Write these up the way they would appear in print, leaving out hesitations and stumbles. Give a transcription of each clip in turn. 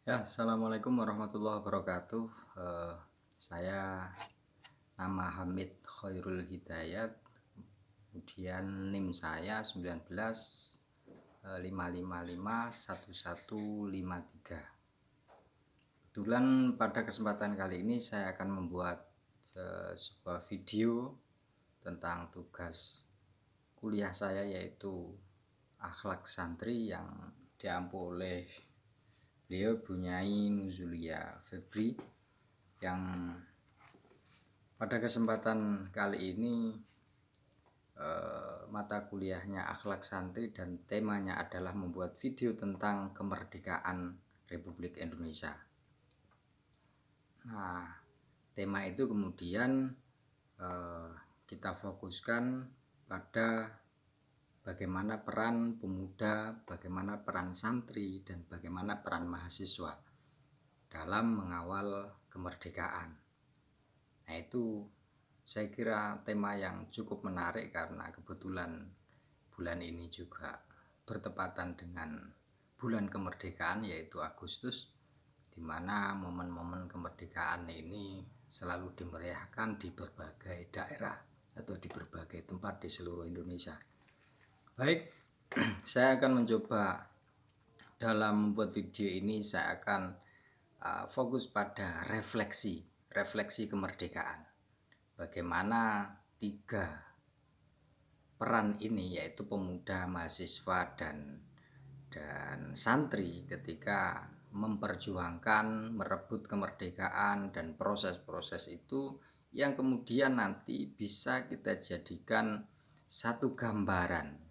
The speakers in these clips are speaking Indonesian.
Ya, assalamualaikum warahmatullahi wabarakatuh. Saya nama Hamid Khairul Hidayat. Kemudian NIM saya 19 555 1153. Kebetulan pada kesempatan kali ini saya akan membuat sebuah video tentang tugas kuliah saya, yaitu akhlak santri, yang diampu oleh beliau Bunyai Nuzulia Febri, yang pada kesempatan kali ini mata kuliahnya akhlak santri dan temanya adalah membuat video tentang kemerdekaan Republik Indonesia. Nah, tema itu kemudian kita fokuskan pada bagaimana peran pemuda, bagaimana peran santri, dan bagaimana peran mahasiswa dalam mengawal kemerdekaan. Nah, itu saya kira tema yang cukup menarik karena kebetulan bulan ini juga bertepatan dengan bulan kemerdekaan, yaitu Agustus, di mana momen-momen kemerdekaan ini selalu dimeriahkan di berbagai daerah atau di berbagai tempat di seluruh Indonesia. Baik, saya akan mencoba dalam membuat video ini, saya akan fokus pada refleksi kemerdekaan. Bagaimana tiga peran ini, yaitu pemuda, mahasiswa, dan santri, ketika memperjuangkan, merebut kemerdekaan dan proses-proses itu, yang kemudian nanti bisa kita jadikan satu gambaran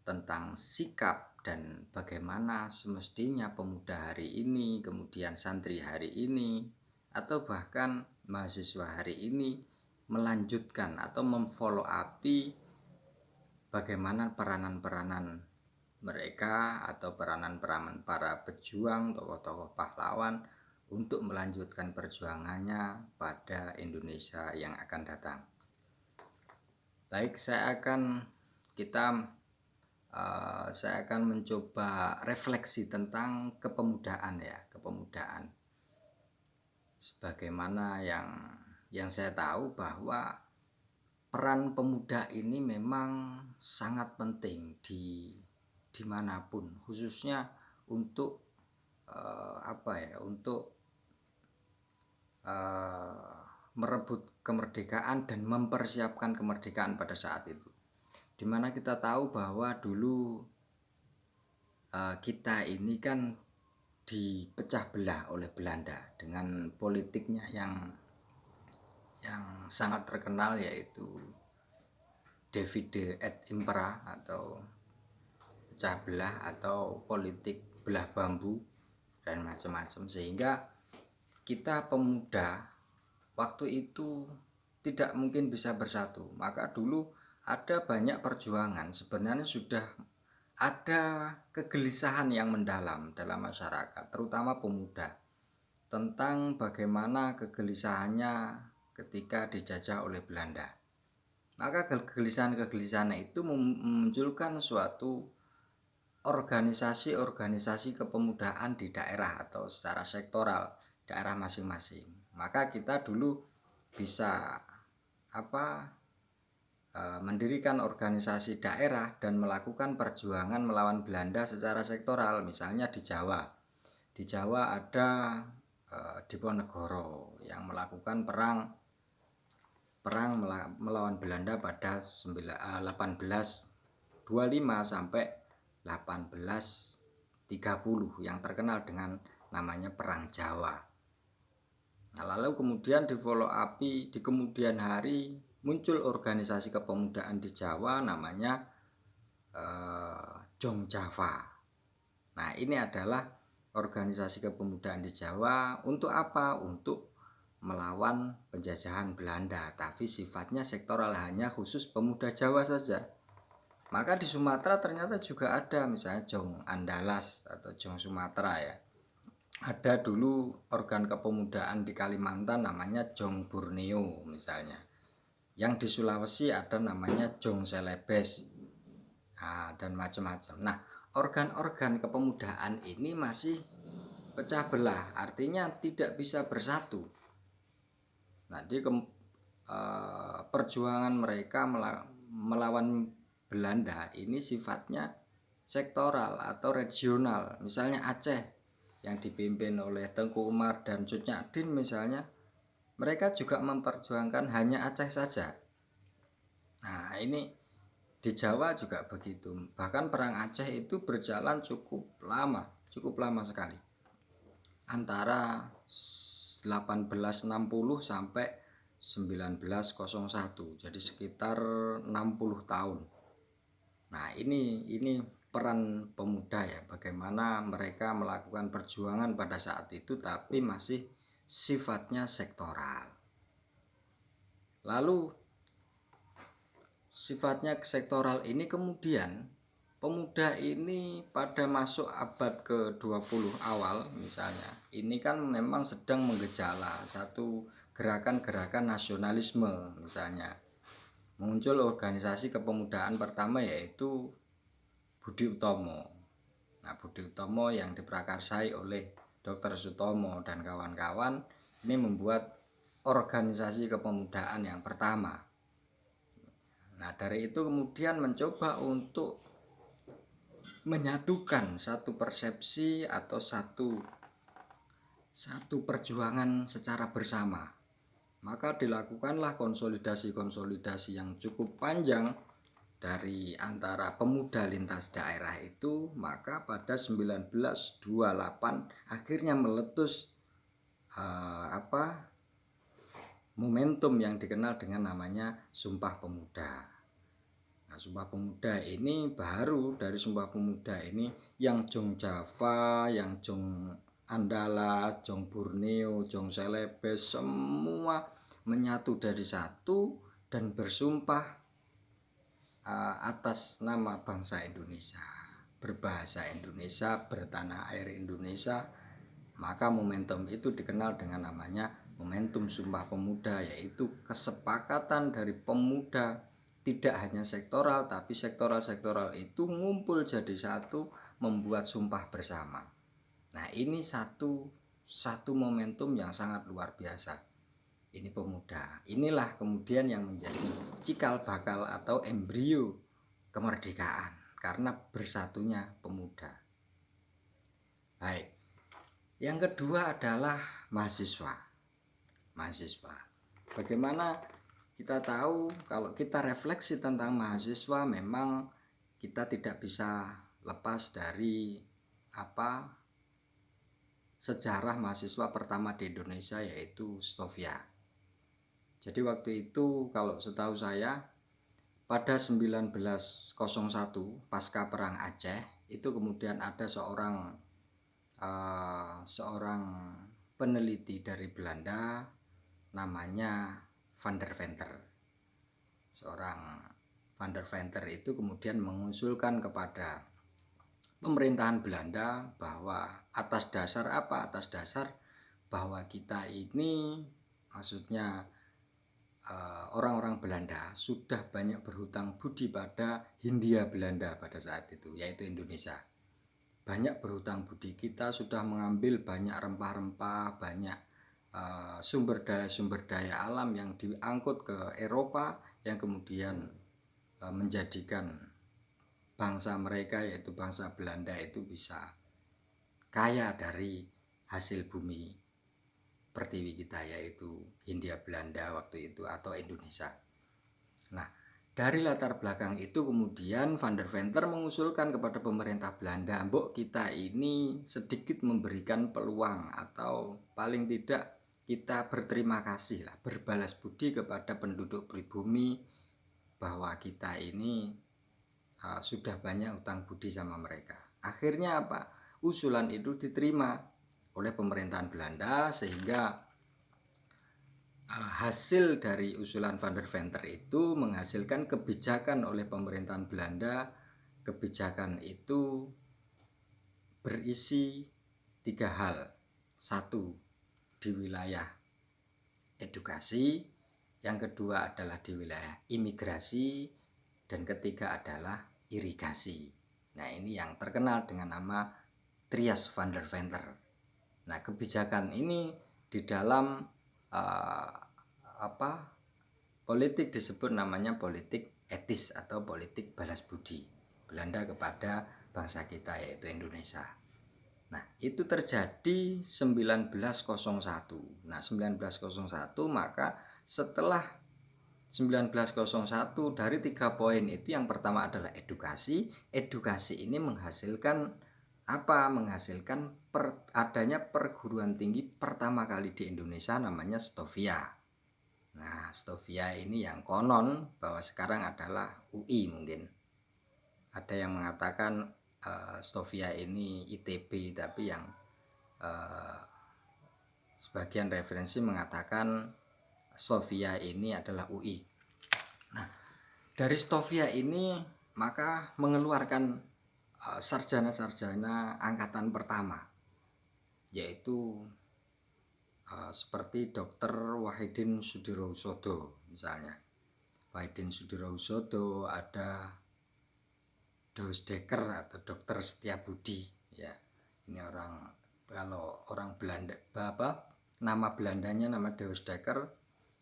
tentang sikap dan bagaimana semestinya pemuda hari ini, kemudian santri hari ini, atau bahkan mahasiswa hari ini melanjutkan atau memfollow upi bagaimana peranan-peranan mereka atau peranan-peranan para pejuang, tokoh-tokoh pahlawan untuk melanjutkan perjuangannya pada Indonesia yang akan datang. Baik, saya akan mencoba refleksi tentang kepemudaan, kepemudaan. Sebagaimana yang saya tahu bahwa peran pemuda ini memang sangat penting dimanapun, khususnya untuk merebut kemerdekaan dan mempersiapkan kemerdekaan pada saat itu. Dimana kita tahu bahwa dulu kita ini kan dipecah belah oleh Belanda dengan politiknya yang sangat terkenal, yaitu Divide et Impera, atau pecah belah atau politik belah bambu dan macam-macam, sehingga kita pemuda waktu itu tidak mungkin bisa bersatu. Maka dulu ada banyak perjuangan, sebenarnya sudah ada kegelisahan yang mendalam dalam masyarakat, terutama pemuda, tentang bagaimana kegelisahannya ketika dijajah oleh Belanda. Maka kegelisahan itu memunculkan suatu organisasi kepemudaan di daerah atau secara sektoral daerah masing-masing. Maka kita dulu bisa mendirikan organisasi daerah dan melakukan perjuangan melawan Belanda secara sektoral. Misalnya di Jawa ada Diponegoro yang melakukan perang melawan Belanda pada 1825 sampai 1830 yang terkenal dengan namanya Perang Jawa. Nah, lalu kemudian di follow up di kemudian hari muncul organisasi kepemudaan di Jawa namanya Jong Java. Nah, ini adalah organisasi kepemudaan di Jawa untuk apa? Untuk melawan penjajahan Belanda, tapi sifatnya sektoral, hanya khusus pemuda Jawa saja. Maka di Sumatera ternyata juga ada, misalnya Jong Andalas atau Jong Sumatera ya. Ada dulu organ kepemudaan di Kalimantan namanya Jong Borneo misalnya. Yang di Sulawesi ada namanya Jong Celebes. Dan macam-macam. Nah, organ-organ kepemudaan ini masih pecah belah, artinya tidak bisa bersatu. Nah, perjuangan mereka melawan Belanda ini sifatnya sektoral atau regional. Misalnya Aceh yang dipimpin oleh Tengku Umar dan Cut Nyak misalnya, mereka juga memperjuangkan hanya Aceh saja. Nah, ini di Jawa juga begitu. Bahkan perang Aceh itu berjalan cukup lama sekali. Antara 1860 sampai 1901. Jadi sekitar 60 tahun. Nah, ini peran pemuda ya, bagaimana mereka melakukan perjuangan pada saat itu tapi masih sifatnya sektoral. Lalu sifatnya sektoral ini kemudian pemuda ini pada masuk abad ke-20 awal misalnya, ini kan memang sedang menggejala satu gerakan-gerakan nasionalisme. Misalnya muncul organisasi kepemudaan pertama yaitu Budi Utomo. Nah, Budi Utomo yang diprakarsai oleh Dr. Sutomo dan kawan-kawan ini membuat organisasi kepemudaan yang pertama. Nah, dari itu kemudian mencoba untuk menyatukan satu persepsi atau satu perjuangan secara bersama. Maka dilakukanlah konsolidasi yang cukup panjang dari antara pemuda lintas daerah itu. Maka pada 1928 akhirnya meletus momentum yang dikenal dengan namanya Sumpah Pemuda. Nah, Sumpah Pemuda ini baru dari Sumpah Pemuda ini yang Jong Java, yang Jong Andala, Jong Borneo, Jong Celebes semua menyatu dari satu dan bersumpah atas nama bangsa Indonesia, berbahasa Indonesia, bertanah air Indonesia. Maka momentum itu dikenal dengan namanya momentum Sumpah Pemuda, yaitu kesepakatan dari pemuda, tidak hanya sektoral tapi sektoral itu ngumpul jadi satu membuat sumpah bersama. Nah, ini satu momentum yang sangat luar biasa. Ini pemuda. Inilah kemudian yang menjadi cikal bakal atau embrio kemerdekaan karena bersatunya pemuda. Baik. Yang kedua adalah mahasiswa. Bagaimana kita tahu kalau kita refleksi tentang mahasiswa, memang kita tidak bisa lepas dari sejarah mahasiswa pertama di Indonesia, yaitu Stovia. Jadi waktu itu kalau setahu saya pada 1901 pasca perang Aceh itu kemudian ada seorang peneliti dari Belanda namanya Van der Venter. Seorang Van der Venter itu kemudian mengusulkan kepada pemerintahan Belanda bahwa atas dasar bahwa kita ini, maksudnya orang-orang Belanda sudah banyak berhutang budi pada Hindia Belanda pada saat itu, yaitu Indonesia. Banyak berhutang budi, kita sudah mengambil banyak rempah-rempah, banyak sumber daya alam yang diangkut ke Eropa, yang kemudian menjadikan bangsa mereka, yaitu bangsa Belanda itu bisa kaya dari hasil bumi pertiwi kita, yaitu Hindia Belanda waktu itu atau Indonesia. Nah, dari latar belakang itu kemudian Van der Venter mengusulkan kepada pemerintah Belanda, mbok kita ini sedikit memberikan peluang atau paling tidak kita berterima kasih lah, berbalas budi kepada penduduk pribumi bahwa kita ini sudah banyak utang budi sama mereka. Akhirnya apa? Usulan itu diterima oleh pemerintahan Belanda, sehingga hasil dari usulan Van der Venter itu menghasilkan kebijakan oleh pemerintahan Belanda. Kebijakan itu berisi 3 hal. 1, di wilayah edukasi, yang kedua adalah di wilayah imigrasi, dan ketiga adalah irigasi. Nah, ini yang terkenal dengan nama Trias van der Venter. Nah, kebijakan ini di dalam politik disebut namanya politik etis atau politik balas budi Belanda kepada bangsa kita yaitu Indonesia. Nah, itu terjadi 1901. Nah, 1901 maka setelah 1901 dari 3 poin itu yang pertama adalah edukasi. Edukasi ini menghasilkan apa? Menghasilkan adanya perguruan tinggi pertama kali di Indonesia namanya Stovia. Nah, Stovia ini yang konon bahwa sekarang adalah UI mungkin. Ada yang mengatakan Stovia ini ITB, tapi yang sebagian referensi mengatakan Stovia ini adalah UI. Nah, dari Stovia ini maka mengeluarkan sarjana-sarjana angkatan pertama, yaitu seperti Dr. Wahidin Sudirohusodo misalnya. Wahidin Sudirohusodo, ada Deus Dekker atau Dr. Setiabudi ya. Ini kalau orang Belanda, nama Belandanya nama Deus Dekker,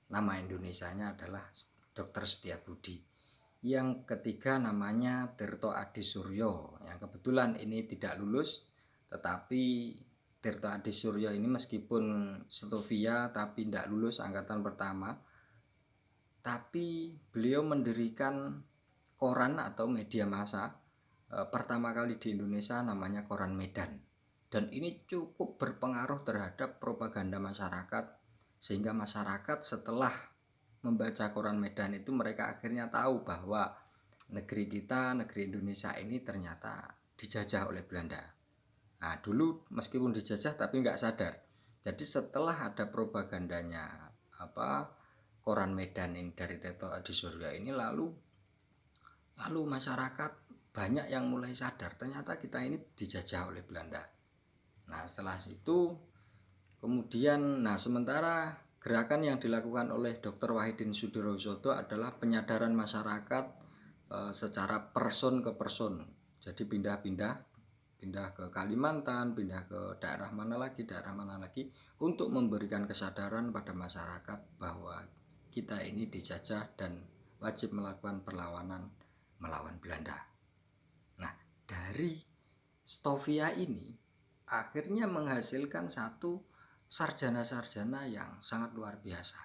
nama Indonesianya adalah Dr. Setiabudi. Yang ketiga namanya Tirto Adi Suryo, yang kebetulan ini tidak lulus, tetapi Tirto Adi Suryo ini meskipun Stovia tapi tidak lulus angkatan pertama, tapi beliau mendirikan koran atau media massa pertama kali di Indonesia namanya Koran Medan, dan ini cukup berpengaruh terhadap propaganda masyarakat, sehingga masyarakat setelah membaca Koran Medan itu mereka akhirnya tahu bahwa negeri kita, negeri Indonesia ini ternyata dijajah oleh Belanda. Nah, dulu meskipun dijajah tapi nggak sadar. Jadi setelah ada propagandanya Koran Medan ini dari Tirto Adi Suryo ini, lalu masyarakat banyak yang mulai sadar ternyata kita ini dijajah oleh Belanda. Nah, setelah itu kemudian sementara gerakan yang dilakukan oleh Dr. Wahidin Sudirohusodo adalah penyadaran masyarakat secara person ke person. Jadi pindah ke Kalimantan, pindah ke daerah mana lagi untuk memberikan kesadaran pada masyarakat bahwa kita ini dijajah dan wajib melakukan perlawanan melawan Belanda. Nah, dari Stovia ini akhirnya menghasilkan satu sarjana-sarjana yang sangat luar biasa.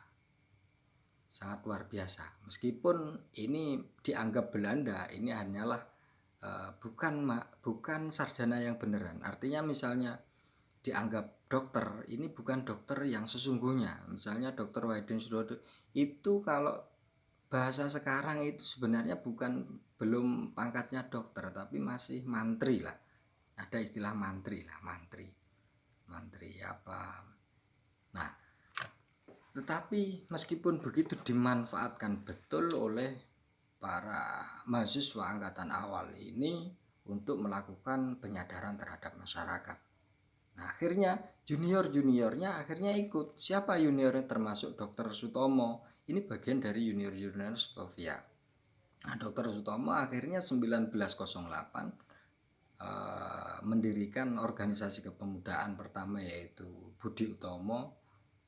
Meskipun ini dianggap Belanda, ini hanyalah bukan sarjana yang beneran. Artinya misalnya dianggap dokter, ini bukan dokter yang sesungguhnya. Misalnya Dr. Wahidin Sudirohusodo itu kalau bahasa sekarang itu sebenarnya belum pangkatnya dokter, tapi masih mantri lah. Ada istilah mantri apa. Nah, tetapi meskipun begitu dimanfaatkan betul oleh para mahasiswa angkatan awal ini untuk melakukan penyadaran terhadap masyarakat. Nah, akhirnya juniornya akhirnya ikut. Siapa juniornya? Termasuk Dr. Sutomo. Ini bagian dari junior Stovia. Nah, Dr. Sutomo akhirnya 1908 mendirikan organisasi kepemudaan pertama, yaitu Budi Utomo,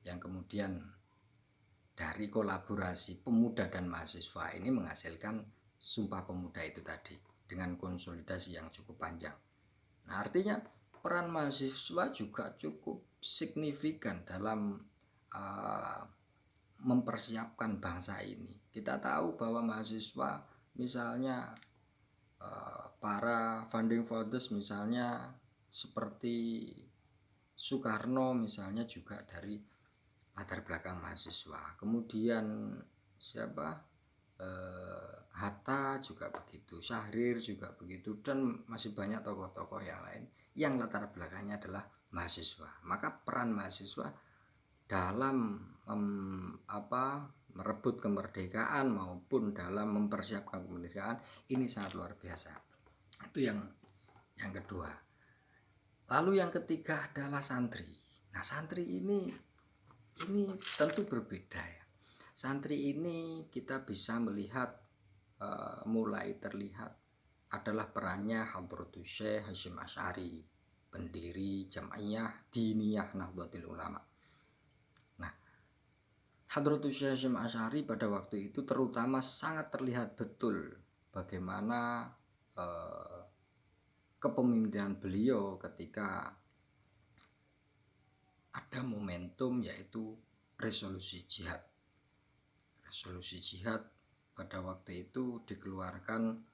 yang kemudian dari kolaborasi pemuda dan mahasiswa ini menghasilkan Sumpah Pemuda itu tadi dengan konsolidasi yang cukup panjang. Nah, artinya peran mahasiswa juga cukup signifikan dalam mempersiapkan bangsa ini. Kita tahu bahwa mahasiswa misalnya para founding fathers misalnya seperti Soekarno misalnya juga dari latar belakang mahasiswa. Kemudian Hatta juga begitu, Syahrir juga begitu, dan masih banyak tokoh-tokoh yang lain yang latar belakangnya adalah mahasiswa. Maka peran mahasiswa dalam merebut kemerdekaan maupun dalam mempersiapkan kemerdekaan ini sangat luar biasa. Itu yang kedua. Lalu yang ketiga adalah santri. Nah, santri ini tentu berbeda ya. Santri ini kita bisa melihat mulai terlihat adalah perannya Hadratus Syekh Hasyim Asy'ari, pendiri Jam'iyah Diniyah Nahdlatul Ulama. Nah, Hadratus Syekh Hasyim Asy'ari pada waktu itu terutama sangat terlihat betul bagaimana kepemimpinan beliau ketika ada momentum yaitu resolusi jihad. Resolusi jihad pada waktu itu dikeluarkan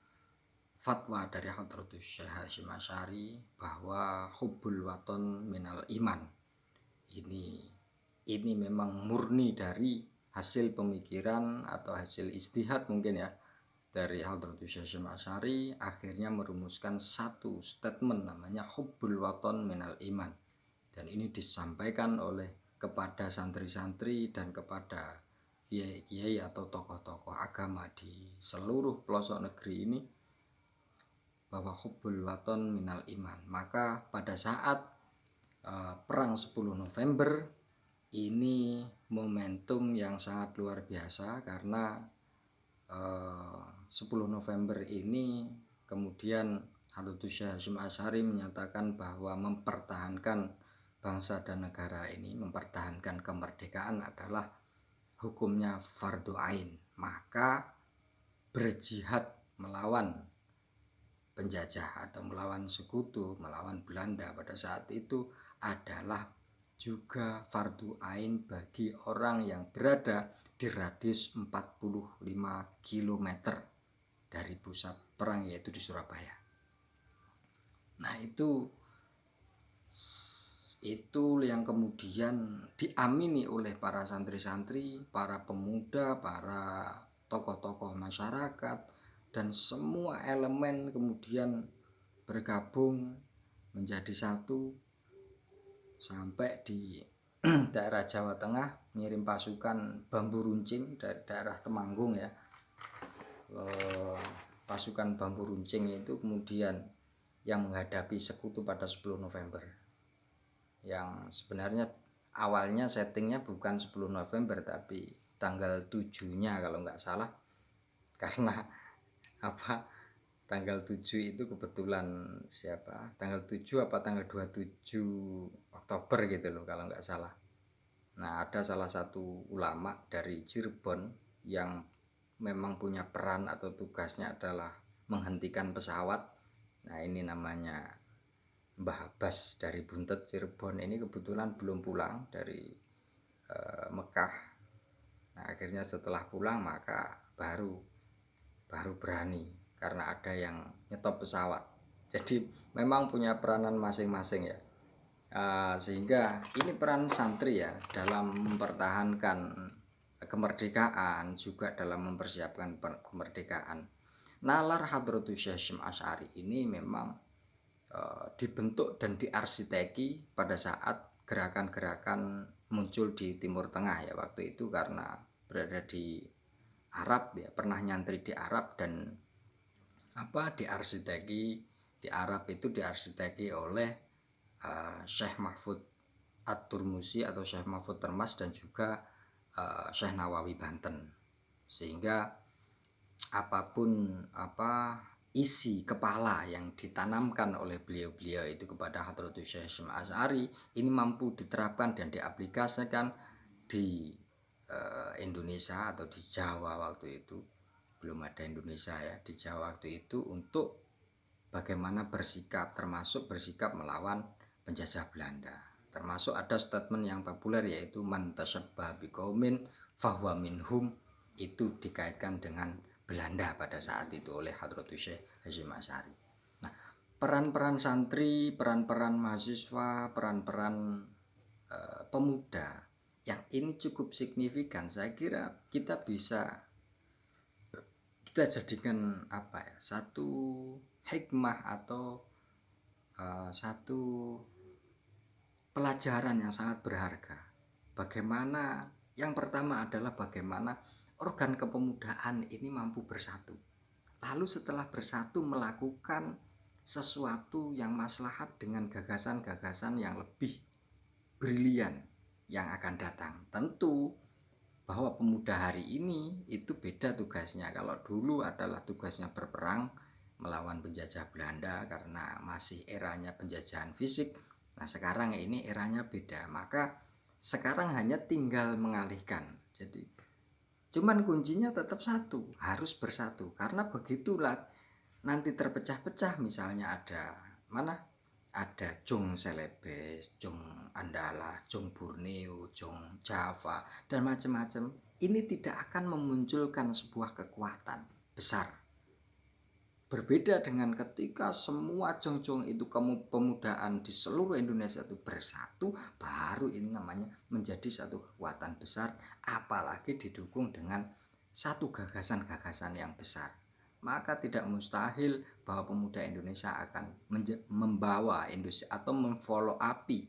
fatwa dari Hadratus Syekh Hasyim Asy'ari bahwa hubbul waton minal iman. Ini memang murni dari hasil pemikiran atau hasil ijtihad mungkin ya dari Hadratus Syekh Hasyim Asy'ari, akhirnya merumuskan satu statement namanya hubbul waton minal iman. Dan ini disampaikan oleh kepada santri-santri dan kepada kiai-kiai atau tokoh-tokoh agama di seluruh pelosok negeri ini bahwa hubbul waton minal iman. Maka pada saat perang 10 November ini momentum yang sangat luar biasa karena 10 November ini kemudian Hadratus Syekh Hasyim Asy'ari menyatakan bahwa mempertahankan bangsa dan negara ini, mempertahankan kemerdekaan adalah hukumnya fardu ain. Maka berjihad melawan penjajah atau melawan sekutu, melawan Belanda pada saat itu adalah juga fardu ain bagi orang yang berada di radius 45 km dari pusat perang, yaitu di Surabaya. Nah, itu yang kemudian diamini oleh para santri-santri, para pemuda, para tokoh-tokoh masyarakat, dan semua elemen kemudian bergabung menjadi satu sampai di daerah Jawa Tengah ngirim pasukan bambu runcing dari daerah Temanggung ya. Pasukan bambu runcing itu kemudian yang menghadapi sekutu pada 10 November. Yang sebenarnya awalnya settingnya bukan 10 November tapi tanggal 7-nya kalau nggak salah, karena tanggal 7 itu kebetulan tanggal 7 apa tanggal 27 Oktober gitu loh kalau nggak salah. Nah, ada salah satu ulama dari Cirebon yang memang punya peran atau tugasnya adalah menghentikan pesawat. Nah, ini namanya Mbah Abbas dari Buntet Cirebon. Ini kebetulan belum pulang dari Mekah. Nah, akhirnya setelah pulang maka baru berani karena ada yang nyetop pesawat. Jadi memang punya peranan masing-masing ya. Sehingga ini peran santri ya dalam mempertahankan kemerdekaan, juga dalam mempersiapkan kemerdekaan. Nalar Hadratus Syekh Hasyim Asy'ari ini memang dibentuk dan diarsiteki pada saat gerakan-gerakan muncul di Timur Tengah ya waktu itu, karena berada di Arab ya, pernah nyantri di Arab dan di Arab itu diarsiteki oleh Syekh Mahfud At-Turmusi atau Syekh Mahfud Termas dan juga Syekh Nawawi Banten, sehingga apapun isi kepala yang ditanamkan oleh beliau-beliau itu kepada Hadratus Syekh Hasyim Asy'ari ini mampu diterapkan dan diaplikasikan di Indonesia atau di Jawa waktu itu. Belum ada Indonesia ya, di Jawa waktu itu, untuk bagaimana bersikap, termasuk bersikap melawan penjajah Belanda. Termasuk ada statement yang populer yaitu man tasyabbaha biqaumin fahuwa minhum, itu dikaitkan dengan Belanda pada saat itu oleh Hadratus Syekh Hasyim Asy'ari. Nah, peran-peran santri, peran-peran mahasiswa, peran-peran pemuda yang ini cukup signifikan. Saya kira kita jadikan satu hikmah atau satu pelajaran yang sangat berharga. Bagaimana, yang pertama adalah bagaimana organ kepemudaan ini mampu bersatu. Lalu setelah bersatu melakukan sesuatu yang maslahat dengan gagasan-gagasan yang lebih brilian yang akan datang. Tentu bahwa pemuda hari ini itu beda tugasnya. Kalau dulu adalah tugasnya berperang, melawan penjajah Belanda karena masih eranya penjajahan fisik. Nah, sekarang ini eranya beda. Maka sekarang hanya tinggal mengalihkan. Jadi cuman kuncinya tetap satu, harus bersatu. Karena begitulah nanti terpecah-pecah, misalnya ada Jong Celebes, Jong Andala, Jong Borneo, Jong Java, dan macam-macam. Ini tidak akan memunculkan sebuah kekuatan besar. Berbeda dengan ketika semua jong-jong itu pemudaan di seluruh Indonesia itu bersatu, baru ini namanya menjadi satu kekuatan besar, apalagi didukung dengan satu gagasan-gagasan yang besar. Maka tidak mustahil bahwa pemuda Indonesia akan membawa Indonesia atau memfollow upi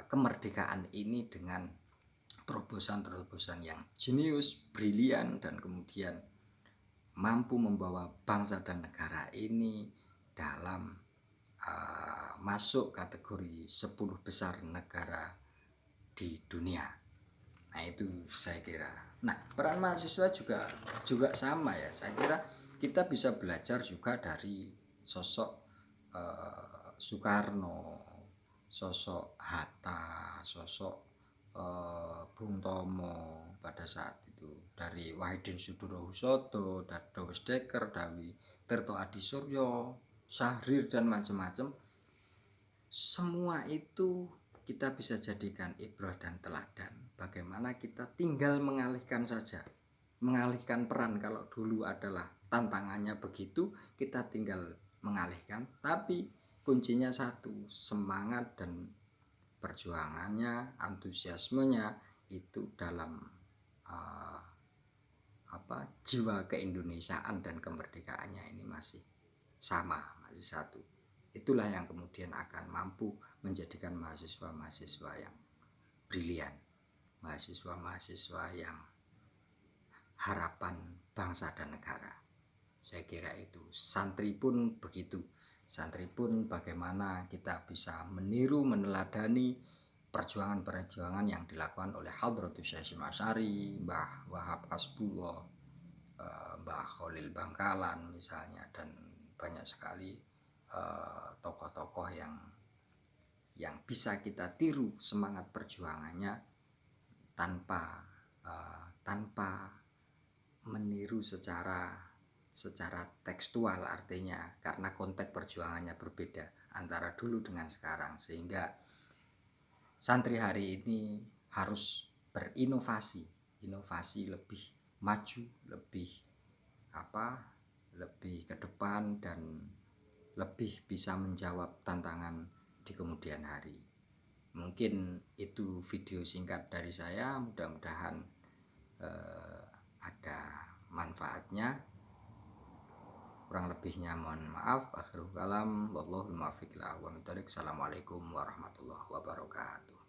kemerdekaan ini dengan terobosan-terobosan yang jenius, brilian, dan kemudian mampu membawa bangsa dan negara ini dalam masuk kategori 10 besar negara di dunia. Nah, itu saya kira. Nah, peran mahasiswa juga sama ya. Saya kira kita bisa belajar juga dari sosok Soekarno, sosok Hatta, sosok Bung Tomo pada saat itu, dari Wahidin Sudirohusodo, Dawes Dekker, Dawi Tirto Adisuryo, Syahrir, dan macam-macam. Semua itu kita bisa jadikan ibrah dan teladan. Bagaimana kita tinggal mengalihkan saja, mengalihkan peran. Kalau dulu adalah tantangannya begitu, kita tinggal mengalihkan. Tapi kuncinya satu, semangat dan perjuangannya, antusiasmenya itu dalam jiwa keindonesiaan dan kemerdekaannya ini masih sama, masih satu. Itulah yang kemudian akan mampu menjadikan mahasiswa-mahasiswa yang brilian, mahasiswa-mahasiswa yang harapan bangsa dan negara. Saya kira itu. Santri pun begitu. Santri pun bagaimana kita bisa meniru, meneladani perjuangan-perjuangan yang dilakukan oleh Hadratus Syekh Hasyim Asy'ari, Mbah Wahab Hasbullah, Mbah Khalil Bangkalan misalnya, dan banyak sekali tokoh-tokoh yang bisa kita tiru semangat perjuangannya tanpa meniru secara tekstual, artinya karena konteks perjuangannya berbeda antara dulu dengan sekarang, sehingga santri hari ini harus berinovasi, lebih maju, lebih ke depan, dan lebih bisa menjawab tantangan di kemudian hari. Mungkin itu video singkat dari saya, mudah-mudahan ada manfaatnya. Kurang lebihnya mohon maaf. Akhirul kalam, wallahul muwaffiq ila aqwamit thoriq. Assalamualaikum warahmatullahi wabarakatuh.